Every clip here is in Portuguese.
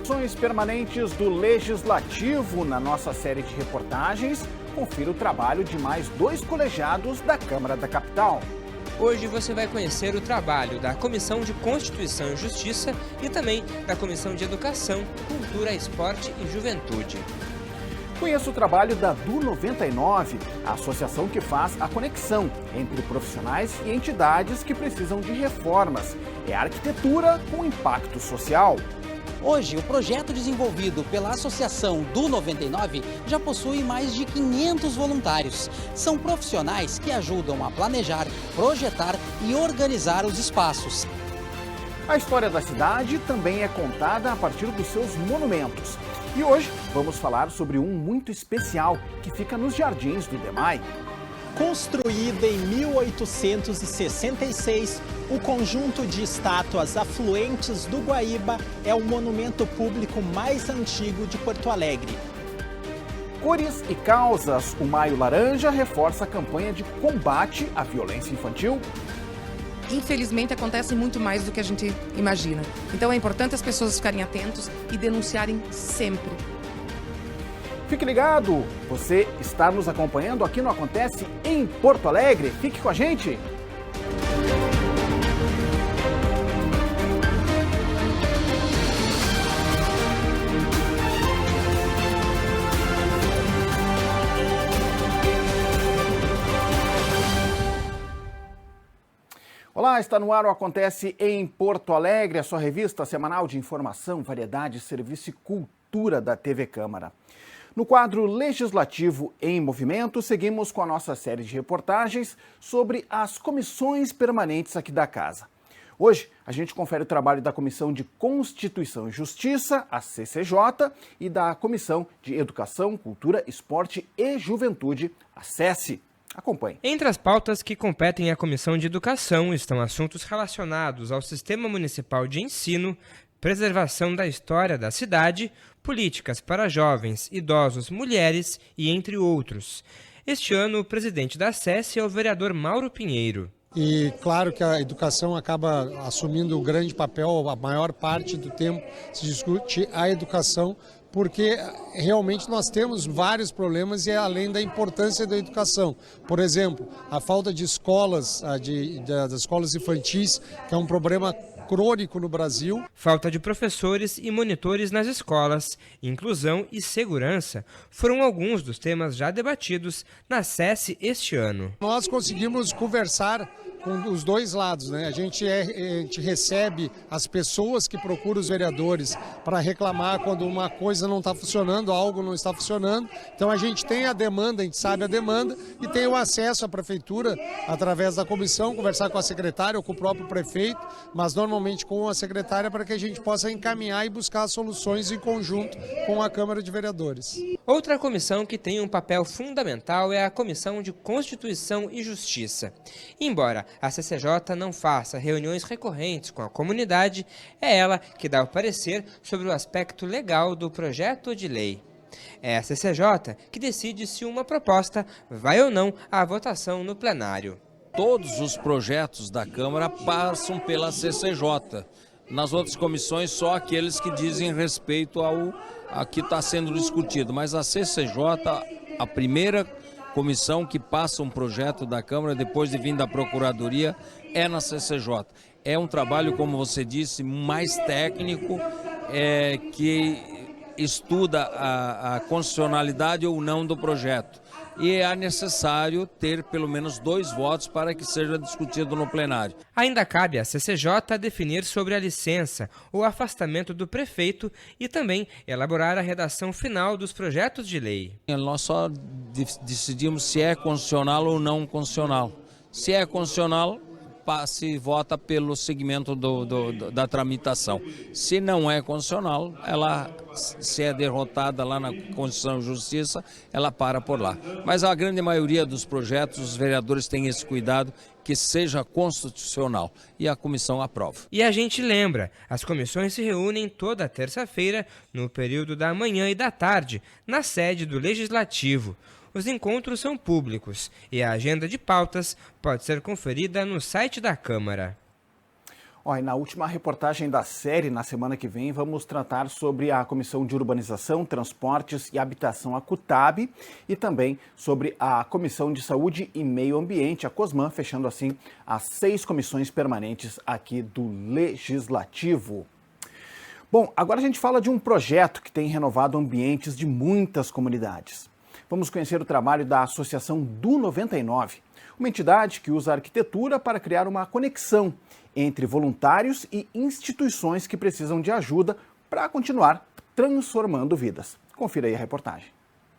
Comissões permanentes do Legislativo. Na nossa série de reportagens, confira o trabalho de mais 2 colegiados da Câmara da Capital. Hoje você vai conhecer o trabalho da Comissão de Constituição e Justiça e também da Comissão de Educação, Cultura, Esporte e Juventude. Conheça o trabalho da DU 99, a associação que faz a conexão entre profissionais e entidades que precisam de reformas. É arquitetura com impacto social. Hoje, o projeto desenvolvido pela Associação DU 99 já possui mais de 500 voluntários. São profissionais que ajudam a planejar, projetar e organizar os espaços. A história da cidade também é contada a partir dos seus monumentos. E hoje vamos falar sobre um muito especial que fica nos Jardins do Demai. Construído em 1866, o conjunto de estátuas afluentes do Guaíba é o monumento público mais antigo de Porto Alegre. Cores e causas, o Maio Laranja reforça a campanha de combate à violência infantil. Infelizmente, acontece muito mais do que a gente imagina. Então é importante as pessoas ficarem atentos e denunciarem sempre. Fique ligado, você está nos acompanhando aqui no Acontece em Porto Alegre. Fique com a gente. Olá, está no ar o Acontece em Porto Alegre, a sua revista semanal de informação, variedade, serviço e cultura da TV Câmara. No quadro Legislativo em Movimento, seguimos com a nossa série de reportagens sobre as comissões permanentes aqui da Casa. Hoje, a gente confere o trabalho da Comissão de Constituição e Justiça, a CCJ, e da Comissão de Educação, Cultura, Esporte e Juventude, a SESI. Acompanhe. Entre as pautas que competem à Comissão de Educação estão assuntos relacionados ao Sistema Municipal de Ensino, preservação da história da cidade, políticas para jovens, idosos, mulheres e entre outros. Este ano, o presidente da SESI é o vereador Mauro Pinheiro. E claro que a educação acaba assumindo um grande papel, a maior parte do tempo se discute a educação, porque realmente nós temos vários problemas e além da importância da educação. Por exemplo, a falta de escolas, das escolas infantis, que é um problema crônico no Brasil. Falta de professores e monitores nas escolas, inclusão e segurança foram alguns dos temas já debatidos na SESI este ano. Nós conseguimos conversar com os dois lados, né? A gente recebe as pessoas que procuram os vereadores para reclamar quando uma coisa não está funcionando, algo não está funcionando. Então a gente tem a demanda, a gente sabe a demanda e tem o acesso à prefeitura através da comissão, conversar com a secretária ou com o próprio prefeito, mas normalmente com a secretária para que a gente possa encaminhar e buscar soluções em conjunto com a Câmara de Vereadores. Outra comissão que tem um papel fundamental é a Comissão de Constituição e Justiça. Embora a CCJ não faça reuniões recorrentes com a comunidade, é ela que dá o parecer sobre o aspecto legal do projeto de lei. É a CCJ que decide se uma proposta vai ou não à votação no plenário. Todos os projetos da Câmara passam pela CCJ. Nas outras comissões, só aqueles que dizem respeito ao que está sendo discutido. Mas a CCJ, a primeira comissão que passa um projeto da Câmara depois de vir da Procuradoria, é na CCJ. É um trabalho, como você disse, mais técnico, que estuda a constitucionalidade ou não do projeto. E é necessário ter pelo menos 2 votos para que seja discutido no plenário. Ainda cabe à CCJ definir sobre a licença ou afastamento do prefeito e também elaborar a redação final dos projetos de lei. Nós só decidimos se é constitucional ou não constitucional. Se é constitucional, se vota pelo segmento da tramitação. Se não é constitucional, ela, se é derrotada lá na Constituição e Justiça, ela para por lá. Mas a grande maioria dos projetos, os vereadores têm esse cuidado que seja constitucional e a comissão aprova. E a gente lembra, as comissões se reúnem toda terça-feira, no período da manhã e da tarde, na sede do Legislativo. Os encontros são públicos e a agenda de pautas pode ser conferida no site da Câmara. E na última reportagem da série, na semana que vem, vamos tratar sobre a Comissão de Urbanização, Transportes e Habitação, a CUTAB, e também sobre a Comissão de Saúde e Meio Ambiente, a COSMAN, fechando assim as 6 comissões permanentes aqui do Legislativo. Bom, agora a gente fala de um projeto que tem renovado ambientes de muitas comunidades. Vamos conhecer o trabalho da Associação do 99, uma entidade que usa a arquitetura para criar uma conexão entre voluntários e instituições que precisam de ajuda para continuar transformando vidas. Confira aí a reportagem.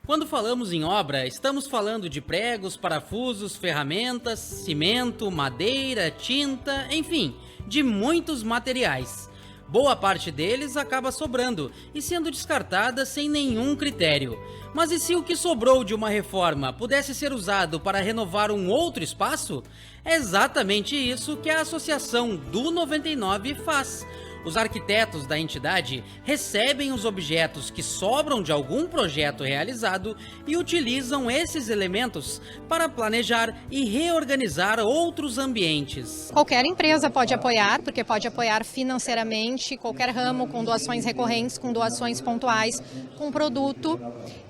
Quando falamos em obra, estamos falando de pregos, parafusos, ferramentas, cimento, madeira, tinta, enfim, de muitos materiais. Boa parte deles acaba sobrando e sendo descartada sem nenhum critério. Mas e se o que sobrou de uma reforma pudesse ser usado para renovar um outro espaço? É exatamente isso que a Associação do 99 faz. Os arquitetos da entidade recebem os objetos que sobram de algum projeto realizado e utilizam esses elementos para planejar e reorganizar outros ambientes. Qualquer empresa pode apoiar, porque pode apoiar financeiramente, qualquer ramo, com doações recorrentes, com doações pontuais, com produto.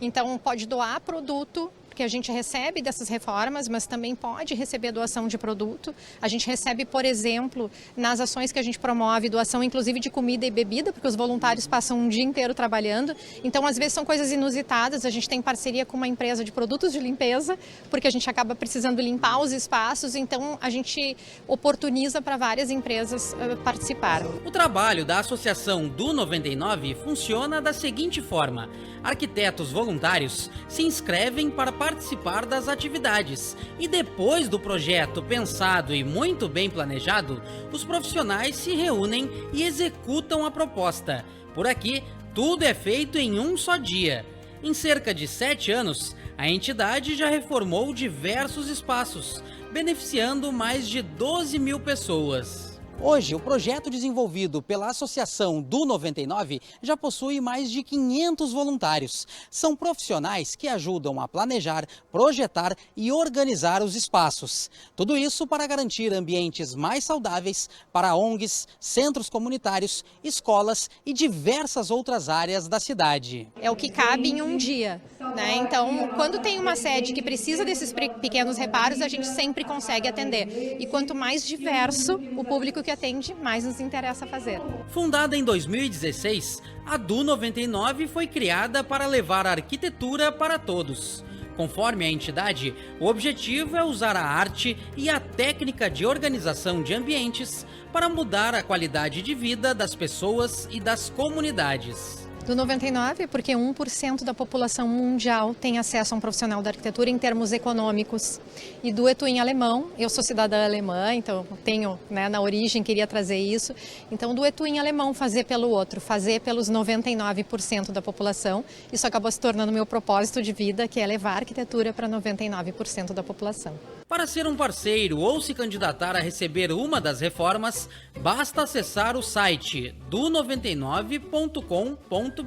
Então pode doar produto, que a gente recebe dessas reformas, mas também pode receber doação de produto. A gente recebe, por exemplo, nas ações que a gente promove, doação inclusive de comida e bebida, porque os voluntários passam um dia inteiro trabalhando. Então, às vezes, são coisas inusitadas. A gente tem parceria com uma empresa de produtos de limpeza, porque a gente acaba precisando limpar os espaços, então a gente oportuniza para várias empresas participar. O trabalho da Associação do 99 funciona da seguinte forma: arquitetos voluntários se inscrevem para participar das atividades e depois do projeto pensado e muito bem planejado, os profissionais se reúnem e executam a proposta. Por aqui, tudo é feito em um só dia. Em cerca de 7 anos, a entidade já reformou diversos espaços, beneficiando mais de 12 mil pessoas. Hoje, o projeto desenvolvido pela Associação do 99 já possui mais de 500 voluntários. São profissionais que ajudam a planejar, projetar e organizar os espaços. Tudo isso para garantir ambientes mais saudáveis para ONGs, centros comunitários, escolas e diversas outras áreas da cidade. É o que cabe em um dia, né? Então, quando tem uma sede que precisa desses pequenos reparos, a gente sempre consegue atender. E quanto mais diverso o público que atende, mais nos interessa fazer. Fundada em 2016, a DU 99 foi criada para levar a arquitetura para todos. Conforme a entidade, o objetivo é usar a arte e a técnica de organização de ambientes para mudar a qualidade de vida das pessoas e das comunidades. Do 99, porque 1% da população mundial tem acesso a um profissional da arquitetura em termos econômicos. E do ETU em alemão, eu sou cidadã alemã, então tenho, na origem, queria trazer isso. Então, do ETU em alemão, fazer pelo outro, fazer pelos 99% da população. Isso acabou se tornando meu propósito de vida, que é levar a arquitetura para 99% da população. Para ser um parceiro ou se candidatar a receber uma das reformas, basta acessar o site do99.com.br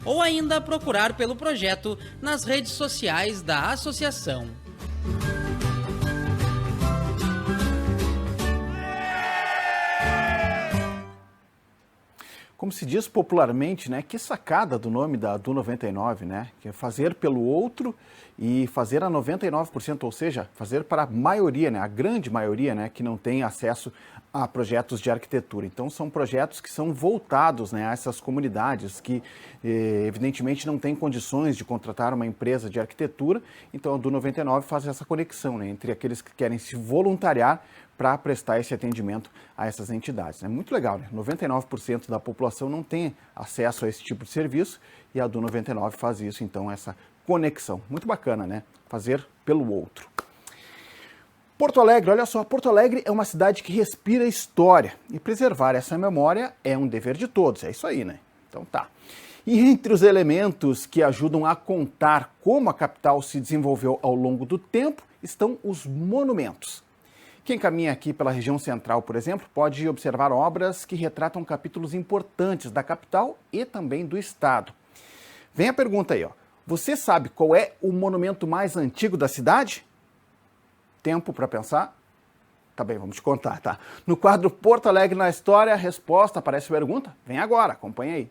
ou ainda procurar pelo projeto nas redes sociais da associação. Como se diz popularmente, que sacada do nome da DU 99, que é fazer pelo outro e fazer a 99%, ou seja, fazer para a maioria, a grande maioria, que não tem acesso a projetos de arquitetura. Então, são projetos que são voltados a essas comunidades que, evidentemente, não têm condições de contratar uma empresa de arquitetura. Então, a DU 99 faz essa conexão entre aqueles que querem se voluntariar para prestar esse atendimento a essas entidades. É muito legal, 99% da população não tem acesso a esse tipo de serviço e a DU 99 faz isso, então, essa conexão. Muito bacana, fazer pelo outro. Porto Alegre, olha só, Porto Alegre é uma cidade que respira história e preservar essa memória é um dever de todos, é isso aí, Então tá. E entre os elementos que ajudam a contar como a capital se desenvolveu ao longo do tempo estão os monumentos. Quem caminha aqui pela região central, por exemplo, pode observar obras que retratam capítulos importantes da capital e também do estado. Vem a pergunta aí, Você sabe qual é o monumento mais antigo da cidade? Tempo para pensar? Tá bem, vamos te contar, tá? No quadro Porto Alegre na História, a resposta para essa pergunta vem agora, acompanha aí.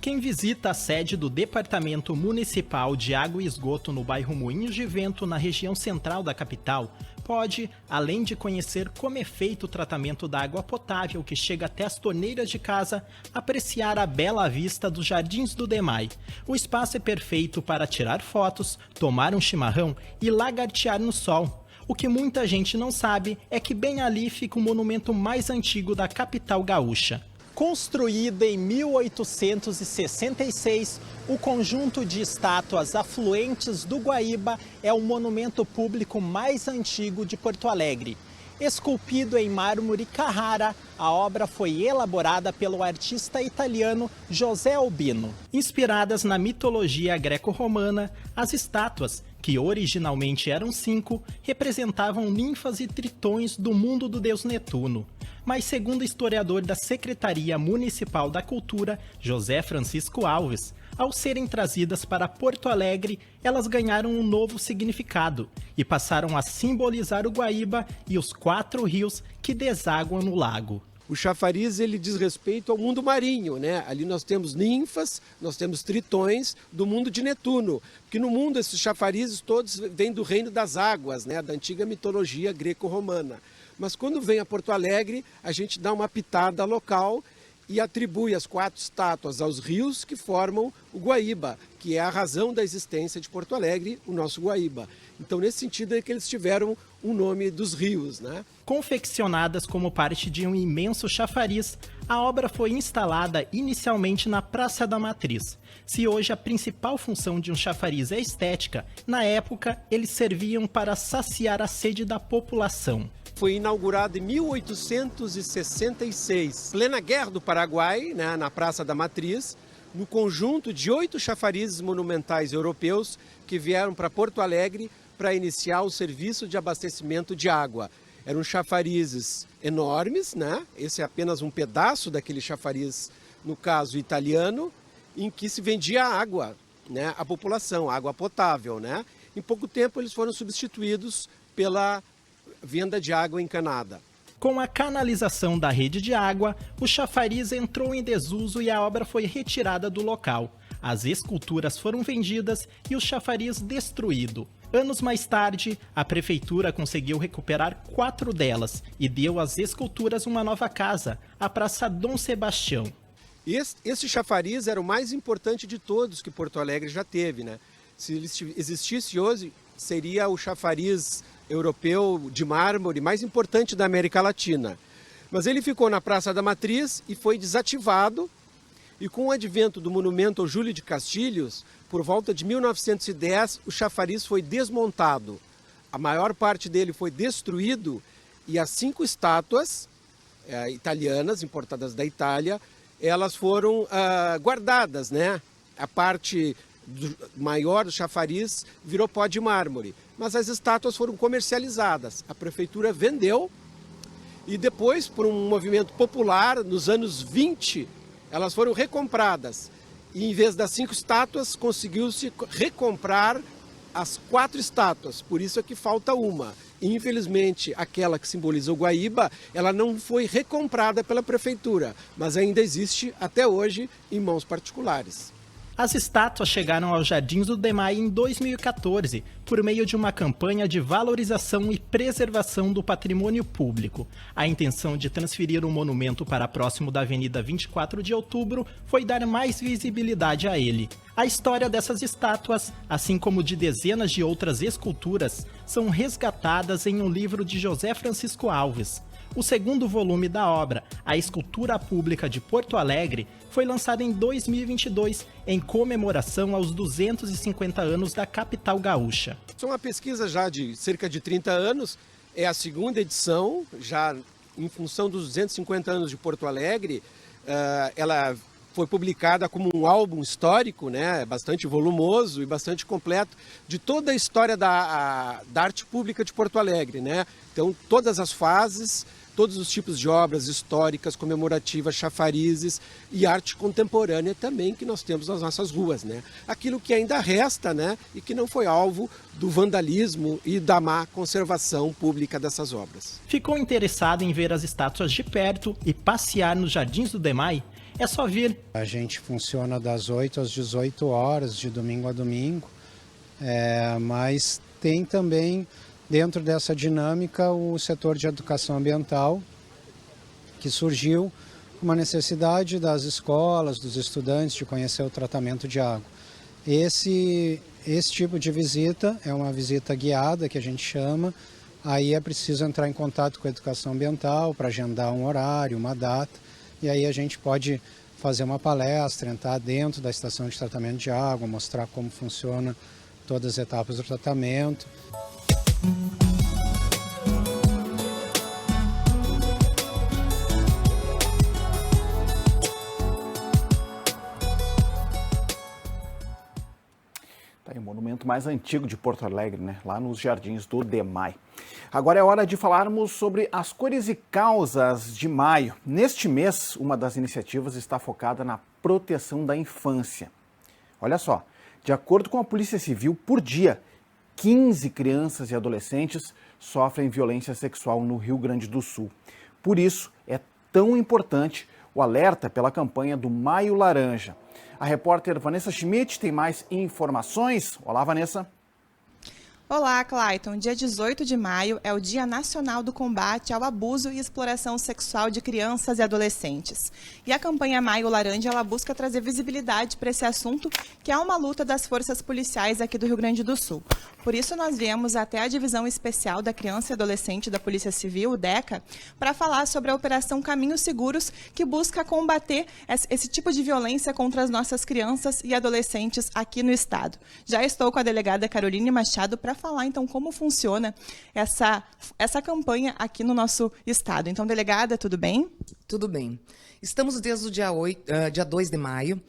Quem visita a sede do Departamento Municipal de Água e Esgoto no bairro Moinhos de Vento, na região central da capital, pode, além de conhecer como é feito o tratamento da água potável que chega até as torneiras de casa, apreciar a bela vista dos Jardins do Demai. O espaço é perfeito para tirar fotos, tomar um chimarrão e lagartear no sol. O que muita gente não sabe é que bem ali fica o monumento mais antigo da capital gaúcha. Construído em 1866, o conjunto de estátuas afluentes do Guaíba é o monumento público mais antigo de Porto Alegre. Esculpido em mármore Carrara, a obra foi elaborada pelo artista italiano José Albino. Inspiradas na mitologia greco-romana, as estátuas, que originalmente eram 5, representavam ninfas e tritões do mundo do deus Netuno. Mas segundo o historiador da Secretaria Municipal da Cultura, José Francisco Alves, ao serem trazidas para Porto Alegre, elas ganharam um novo significado e passaram a simbolizar o Guaíba e os 4 rios que desaguam no lago. O chafariz, ele diz respeito ao mundo marinho, né? Ali nós temos ninfas, nós temos tritões do mundo de Netuno, porque no mundo esses chafarizes todos vêm do reino das águas, né? Da antiga mitologia greco-romana. Mas quando vem a Porto Alegre, a gente dá uma pitada local e atribui as 4 estátuas aos rios que formam o Guaíba, que é a razão da existência de Porto Alegre, o nosso Guaíba. Então, nesse sentido é que eles tiveram o nome dos rios, né? Confeccionadas como parte de um imenso chafariz, a obra foi instalada inicialmente na Praça da Matriz. Se hoje a principal função de um chafariz é estética, na época eles serviam para saciar a sede da população. Foi inaugurado em 1866, plena Guerra do Paraguai, né, na Praça da Matriz, no conjunto de 8 chafarizes monumentais europeus que vieram para Porto Alegre para iniciar o serviço de abastecimento de água. Eram chafarizes enormes, né? Esse é apenas um pedaço daquele chafariz, no caso italiano, em que se vendia água, né, à população, água potável, né? Em pouco tempo eles foram substituídos pela venda de água encanada. Com a canalização da rede de água, o chafariz entrou em desuso e a obra foi retirada do local. As esculturas foram vendidas e o chafariz destruído. Anos mais tarde, a prefeitura conseguiu recuperar 4 delas e deu às esculturas uma nova casa, a Praça Dom Sebastião. Esse chafariz era o mais importante de todos que Porto Alegre já teve, né? Se ele existisse hoje, seria o chafariz europeu de mármore mais importante da América Latina. Mas ele ficou na Praça da Matriz e foi desativado, e com o advento do monumento ao Júlio de Castilhos, por volta de 1910, o chafariz foi desmontado. A maior parte dele foi destruído e as 5 estátuas italianas, importadas da Itália, elas foram guardadas, né? A parte maior do chafariz virou pó de mármore, mas as estátuas foram comercializadas. A prefeitura vendeu e depois, por um movimento popular, nos anos 20, elas foram recompradas. E em vez das 5 estátuas, conseguiu-se recomprar as 4 estátuas, por isso é que falta uma. Infelizmente, aquela que simboliza o Guaíba, ela não foi recomprada pela prefeitura, mas ainda existe até hoje em mãos particulares. As estátuas chegaram aos Jardins do Demai em 2014, por meio de uma campanha de valorização e preservação do patrimônio público. A intenção de transferir o monumento para próximo da Avenida 24 de Outubro foi dar mais visibilidade a ele. A história dessas estátuas, assim como de dezenas de outras esculturas, são resgatadas em um livro de José Francisco Alves. O 2º volume da obra, A Escultura Pública de Porto Alegre, foi lançado em 2022, em comemoração aos 250 anos da capital gaúcha. É uma pesquisa já de cerca de 30 anos, é a 2ª edição, já em função dos 250 anos de Porto Alegre. Ela foi publicada como um álbum histórico, né, bastante volumoso e bastante completo, de toda a história da arte pública de Porto Alegre, né? Então, todas as fases todos os tipos de obras históricas, comemorativas, chafarizes e arte contemporânea também que nós temos nas nossas ruas, né? Aquilo que ainda resta, né, e que não foi alvo do vandalismo e da má conservação pública dessas obras. Ficou interessado em ver as estátuas de perto e passear nos Jardins do DEMAI? É só vir. A gente funciona das 8 às 18 horas, de domingo a domingo, mas tem também, dentro dessa dinâmica, o setor de educação ambiental, que surgiu com uma necessidade das escolas, dos estudantes, de conhecer o tratamento de água. Esse tipo de visita é uma visita guiada, que a gente chama. Aí é preciso entrar em contato com a educação ambiental para agendar um horário, uma data, e aí a gente pode fazer uma palestra, entrar dentro da estação de tratamento de água, mostrar como funciona todas as etapas do tratamento. Tá aí o monumento mais antigo de Porto Alegre, né? Lá nos Jardins do DEMAI. Agora é hora de falarmos sobre as cores e causas de maio. Neste mês, uma das iniciativas está focada na proteção da infância. Olha só, de acordo com a Polícia Civil, por dia, 15 crianças e adolescentes sofrem violência sexual no Rio Grande do Sul. Por isso, é tão importante o alerta pela campanha do Maio Laranja. A repórter Vanessa Schmidt tem mais informações. Olá, Vanessa. Olá, Clayton. Dia 18 de maio é o Dia Nacional do Combate ao Abuso e Exploração Sexual de Crianças e Adolescentes. E a campanha Maio Laranja, ela busca trazer visibilidade para esse assunto, que é uma luta das forças policiais aqui do Rio Grande do Sul. Por isso, nós viemos até a Divisão Especial da Criança e Adolescente da Polícia Civil, o DECA, para falar sobre a Operação Caminhos Seguros, que busca combater esse tipo de violência contra as nossas crianças e adolescentes aqui no estado. Já estou com a delegada Caroline Machado para falar, então, como funciona essa campanha aqui no nosso estado. Então, delegada, tudo bem? Tudo bem. Estamos desde o dia 2 de maio,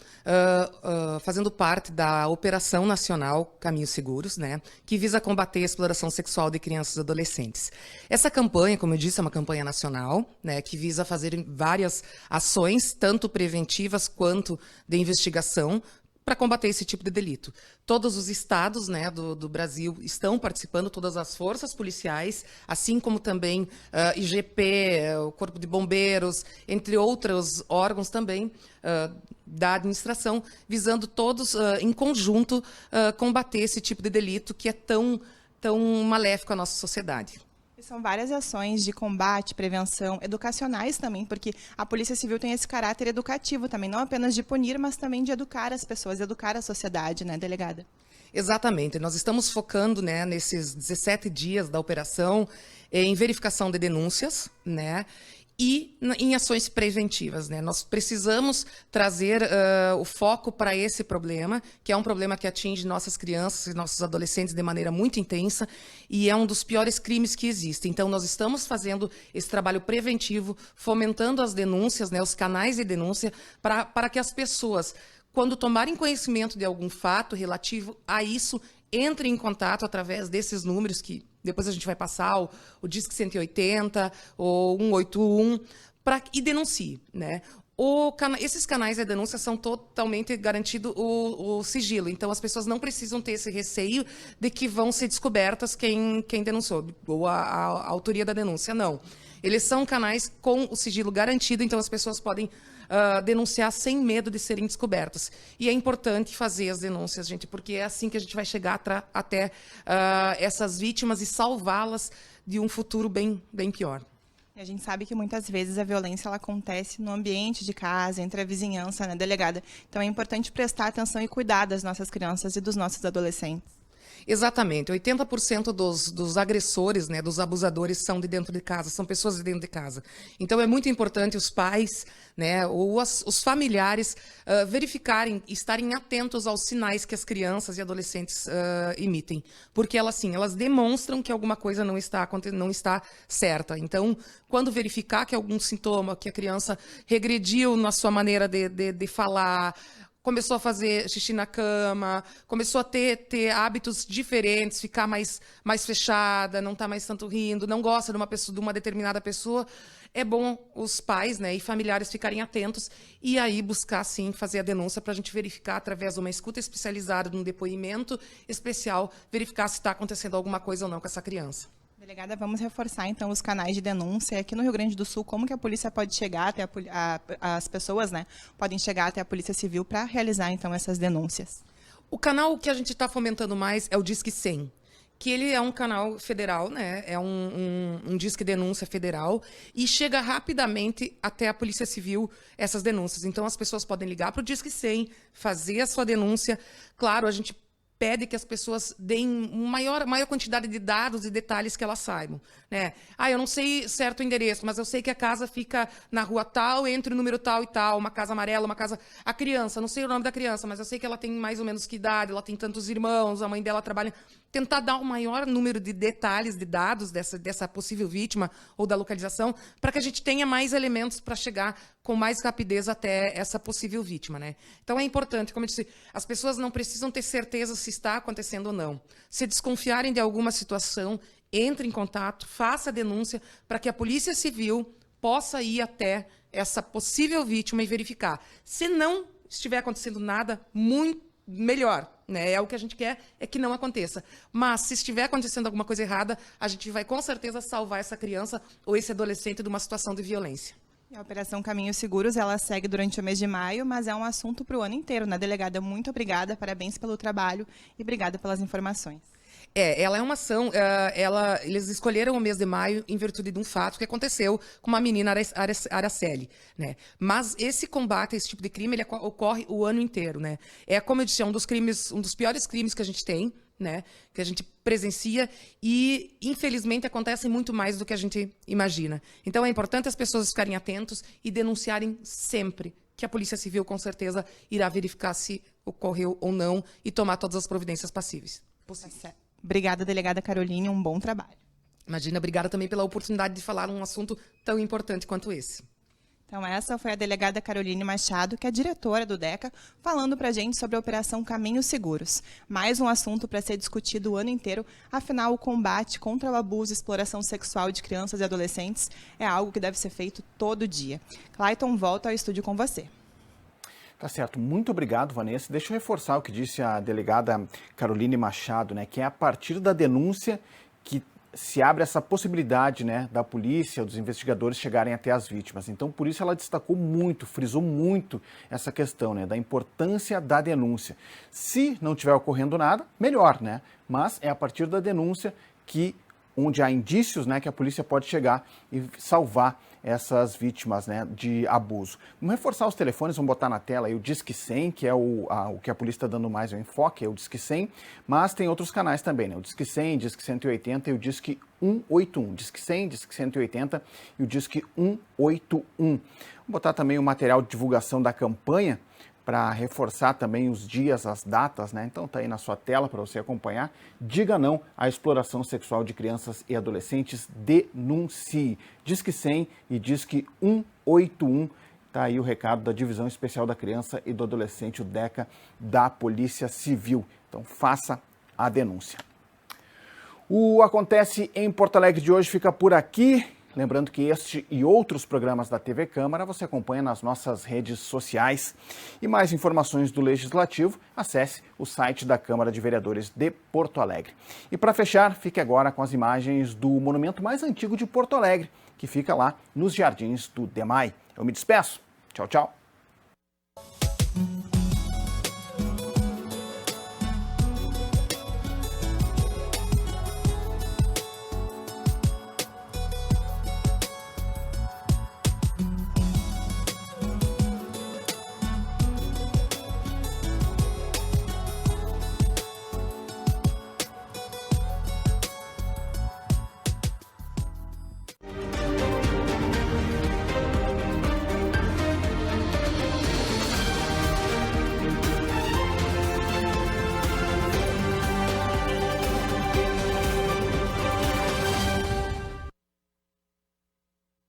fazendo parte da Operação Nacional Caminhos Seguros, né, que visa combater a exploração sexual de crianças e adolescentes. Essa campanha, como eu disse, é uma campanha nacional, né, que visa fazer várias ações, tanto preventivas quanto de investigação, para combater esse tipo de delito. Todos os estados, né, do Brasil estão participando, todas as forças policiais, assim como também IGP, o Corpo de Bombeiros, entre outros órgãos também da administração, visando todos em conjunto combater esse tipo de delito que é tão maléfico à nossa sociedade. São várias ações de combate, prevenção, educacionais também, porque a Polícia Civil tem esse caráter educativo também, não apenas de punir, mas também de educar as pessoas, educar a sociedade, né, delegada? Exatamente. Nós estamos focando, né, nesses 17 dias da operação em verificação de denúncias, né, e em ações preventivas, né? Nós precisamos trazer o foco para esse problema, que é um problema que atinge nossas crianças e nossos adolescentes de maneira muito intensa e é um dos piores crimes que existem. Então, nós estamos fazendo esse trabalho preventivo, fomentando as denúncias, né, os canais de denúncia, para que as pessoas, quando tomarem conhecimento de algum fato relativo a isso, entrem em contato através desses números que depois a gente vai passar, o Disque 180, ou 181, e denuncie, né? Esses canais de denúncia são totalmente garantido o sigilo, então as pessoas não precisam ter esse receio de que vão ser descobertas quem denunciou, ou a autoria da denúncia, não. Eles são canais com o sigilo garantido, então as pessoas podem denunciar sem medo de serem descobertas. E é importante fazer as denúncias, gente, porque é assim que a gente vai chegar até essas vítimas e salvá-las de um futuro bem pior. E a gente sabe que muitas vezes a violência ela acontece no ambiente de casa, entre a vizinhança, né, delegada? Então é importante prestar atenção e cuidar das nossas crianças e dos nossos adolescentes. Exatamente. 80% dos agressores, né, dos abusadores, são de dentro de casa, são pessoas de dentro de casa. Então, é muito importante os pais, né, ou os familiares verificarem, estarem atentos aos sinais que as crianças e adolescentes emitem. Porque elas demonstram que alguma coisa não está certa. Então, quando verificar que algum sintoma, que a criança regrediu na sua maneira de falar, começou a fazer xixi na cama, começou a ter hábitos diferentes, ficar mais fechada, não tá mais tanto rindo, não gosta de uma determinada pessoa, é bom os pais, né, e familiares ficarem atentos e aí buscar, sim, fazer a denúncia para a gente verificar, através de uma escuta especializada, de um depoimento especial, verificar se está acontecendo alguma coisa ou não com essa criança. Delegada, vamos reforçar, então, os canais de denúncia. Aqui no Rio Grande do Sul, como que a polícia pode chegar até as pessoas, né, podem chegar até a Polícia Civil para realizar, então, essas denúncias? O canal que a gente está fomentando mais é o Disque 100, que ele é um canal federal, né, é um Disque Denúncia federal, e chega rapidamente até a Polícia Civil essas denúncias. Então, as pessoas podem ligar para o Disque 100, fazer a sua denúncia. Claro, a gente pede que as pessoas deem maior quantidade de dados e detalhes que elas saibam, né? Eu não sei certo o endereço, mas eu sei que a casa fica na rua tal, entre o número tal e tal, uma casa amarela, uma casa... A criança, não sei o nome da criança, mas eu sei que ela tem mais ou menos que idade, ela tem tantos irmãos, a mãe dela trabalha... Tentar dar um maior número de detalhes, de dados dessa possível vítima ou da localização, para que a gente tenha mais elementos para chegar com mais rapidez até essa possível vítima, né? Então é importante, como eu disse, as pessoas não precisam ter certeza se está acontecendo ou não. Se desconfiarem de alguma situação, entre em contato, faça a denúncia para que a Polícia Civil possa ir até essa possível vítima e verificar. Se não estiver acontecendo nada, muito melhor, né? É o que a gente quer, é que não aconteça. Mas se estiver acontecendo alguma coisa errada, a gente vai com certeza salvar essa criança ou esse adolescente de uma situação de violência. A Operação Caminhos Seguros, ela segue durante o mês de maio, mas é um assunto para o ano inteiro, né, delegada? Muito obrigada, parabéns pelo trabalho e obrigada pelas informações. Ela é uma ação, eles escolheram o mês de maio em virtude de um fato que aconteceu com uma menina Araceli, né? Mas esse combate a esse tipo de crime, ele ocorre o ano inteiro, né? É, como eu disse, um dos piores crimes que a gente tem, né? Que a gente presencia e, infelizmente, acontecem muito mais do que a gente imagina. Então, é importante as pessoas ficarem atentos e denunciarem sempre, que a Polícia Civil, com certeza, irá verificar se ocorreu ou não e tomar todas as providências passíveis. Obrigada, delegada Caroline, um bom trabalho. Imagina, obrigada também pela oportunidade de falar um assunto tão importante quanto esse. Então, essa foi a delegada Caroline Machado, que é diretora do DECA, falando para a gente sobre a Operação Caminhos Seguros. Mais um assunto para ser discutido o ano inteiro, afinal, o combate contra o abuso e exploração sexual de crianças e adolescentes é algo que deve ser feito todo dia. Clayton, volta ao estúdio com você. Tá certo, muito obrigado, Vanessa. Deixa eu reforçar o que disse a delegada Caroline Machado, né, que é a partir da denúncia que se abre essa possibilidade, né, da polícia, dos investigadores chegarem até as vítimas. Então, por isso ela destacou muito, frisou muito essa questão, né, da importância da denúncia. Se não estiver ocorrendo nada, melhor, né? Mas é a partir da denúncia onde há indícios, né, que a polícia pode chegar e salvar essas vítimas, né, de abuso. Vamos reforçar os telefones, vamos botar na tela aí o Disque 100, que é o que a polícia está dando mais o enfoque, é o Disque 100, mas tem outros canais também, né, o Disque 100, Disque 180 e o Disque 181. Disque 100, Disque 180 e o Disque 181. Vamos botar também o material de divulgação da campanha, para reforçar também os dias, as datas, né? Então tá aí na sua tela para você acompanhar. Diga não à exploração sexual de crianças e adolescentes, denuncie. Disque 100 e Disque 181. Tá aí o recado da Divisão Especial da Criança e do Adolescente, o DECA, da Polícia Civil. Então faça a denúncia. O Acontece em Porto Alegre de hoje fica por aqui. Lembrando que este e outros programas da TV Câmara você acompanha nas nossas redes sociais. E mais informações do Legislativo, acesse o site da Câmara de Vereadores de Porto Alegre. E para fechar, fique agora com as imagens do monumento mais antigo de Porto Alegre, que fica lá nos Jardins do Demai. Eu me despeço. Tchau, tchau.